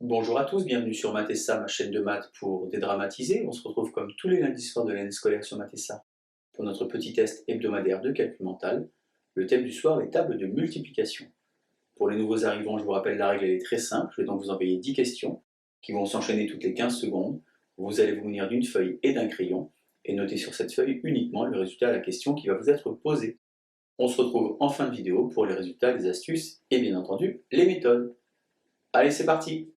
Bonjour à tous, bienvenue sur Mathessa, ma chaîne de maths pour dédramatiser. On se retrouve comme tous les lundis soirs de l'année scolaire sur Mathessa pour notre petit test hebdomadaire de calcul mental. Le thème du soir est table de multiplication. Pour les nouveaux arrivants, je vous rappelle, la règle elle est très simple. Je vais donc vous envoyer 10 questions qui vont s'enchaîner toutes les 15 secondes. Vous allez vous munir d'une feuille et d'un crayon et noter sur cette feuille uniquement le résultat à la question qui va vous être posée. On se retrouve en fin de vidéo pour les résultats, les astuces et bien entendu les méthodes. Allez, c'est parti!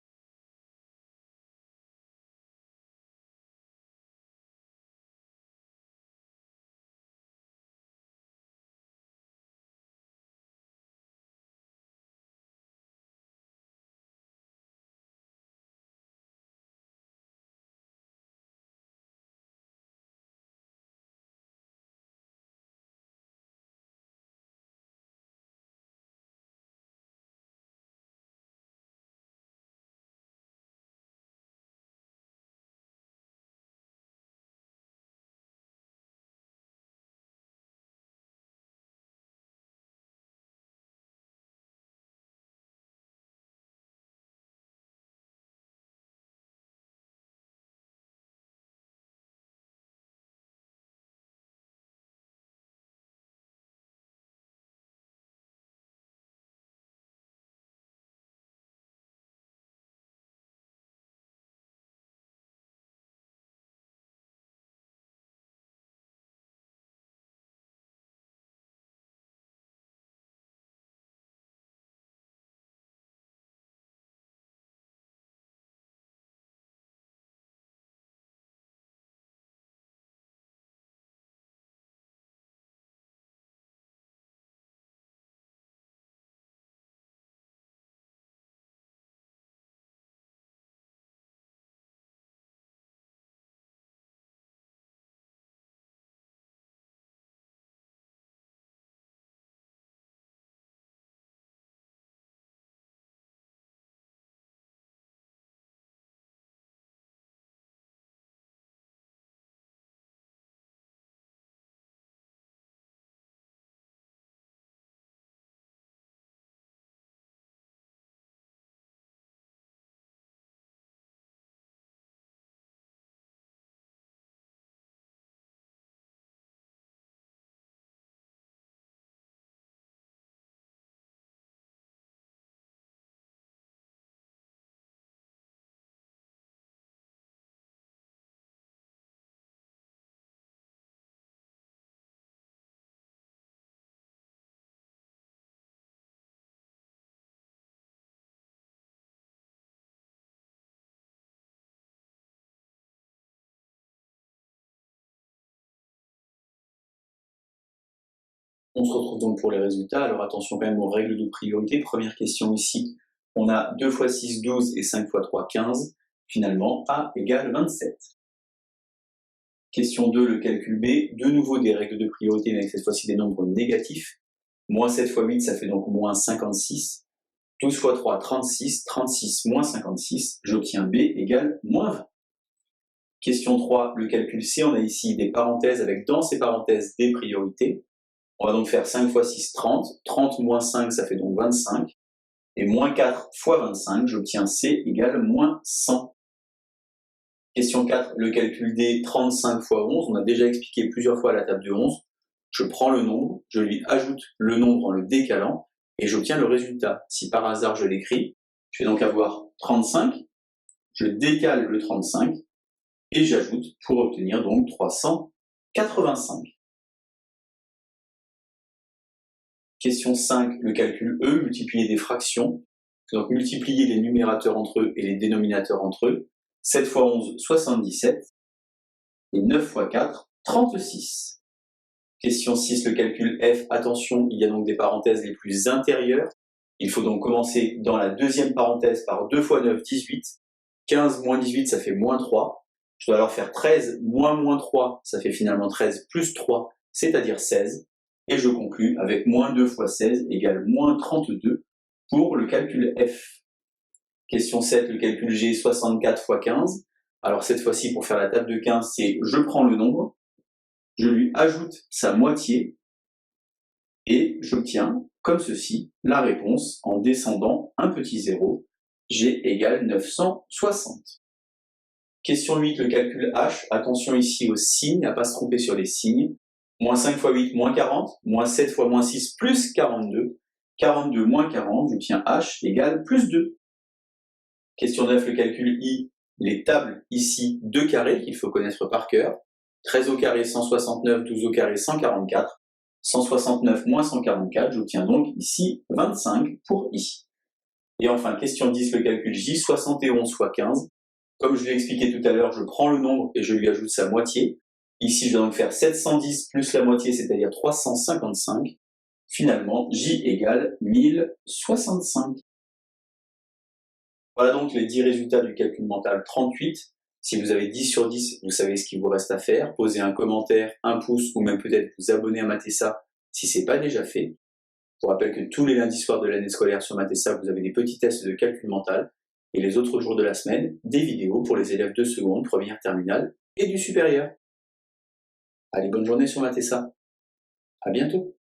On se retrouve donc pour les résultats. Alors attention quand même aux règles de priorité. Première question ici, on a 2 x 6, 12 et 5 x 3, 15. Finalement, A égale 27. Question 2, le calcul B. De nouveau des règles de priorité, mais avec cette fois-ci des nombres négatifs. Moins 7 x 8, ça fait donc moins 56. 12 x 3, 36. 36 moins 56. J'obtiens B égale moins 20. Question 3, le calcul C. On a ici des parenthèses avec dans ces parenthèses des priorités. On va donc faire 5 x 6, 30. 30 moins 5, ça fait donc 25. Et moins 4 fois 25, j'obtiens C égale moins 100. Question 4, le calcul D, 35 x 11. On a déjà expliqué plusieurs fois à la table de 11. Je prends le nombre, je lui ajoute le nombre en le décalant, et j'obtiens le résultat. Si par hasard je l'écris, je vais donc avoir 35, je décale le 35, et j'ajoute pour obtenir donc 385. Question 5, le calcul E, multiplier des fractions. Donc multiplier les numérateurs entre eux et les dénominateurs entre eux. 7 x 11, 77. Et 9 x 4, 36. Question 6, le calcul F. Attention, il y a donc des parenthèses les plus intérieures. Il faut donc commencer dans la deuxième parenthèse par 2 x 9, 18. 15 moins 18, ça fait moins 3. Je dois alors faire 13 moins 3, ça fait finalement 13 plus 3, c'est-à-dire 16. Et je conclus avec moins 2 x 16 égale moins 32 pour le calcul F. Question 7, le calcul G, 64 x 15. Alors cette fois-ci, pour faire la table de 15, c'est je prends le nombre, je lui ajoute sa moitié, et j'obtiens, comme ceci, la réponse en descendant un petit zéro. G égale 960. Question 8, le calcul H. Attention ici aux signes, à ne pas se tromper sur les signes. Moins 5 fois 8, moins 40. Moins 7 fois moins 6, plus 42. 42 moins 40, j'obtiens H égale plus 2. Question 9, le calcul I. Les tables ici, 2 carrés qu'il faut connaître par cœur. 13 au carré, 169, 12 au carré, 144. 169 moins 144, j'obtiens donc ici 25 pour I. Et enfin, question 10, le calcul J, 71 fois 15. Comme je l'ai expliqué tout à l'heure, je prends le nombre et je lui ajoute sa moitié. Ici, je dois donc faire 710 plus la moitié, c'est-à-dire 355. Finalement, J égale 1065. Voilà donc les 10 résultats du calcul mental 38. Si vous avez 10 sur 10, vous savez ce qu'il vous reste à faire. Posez un commentaire, un pouce ou même peut-être vous abonner à Matessa si ce n'est pas déjà fait. Je vous rappelle que tous les lundis soirs de l'année scolaire sur Matessa, vous avez des petits tests de calcul mental et les autres jours de la semaine, des vidéos pour les élèves de seconde, première, terminale et du supérieur. Allez, bonne journée sur Matessa. À bientôt.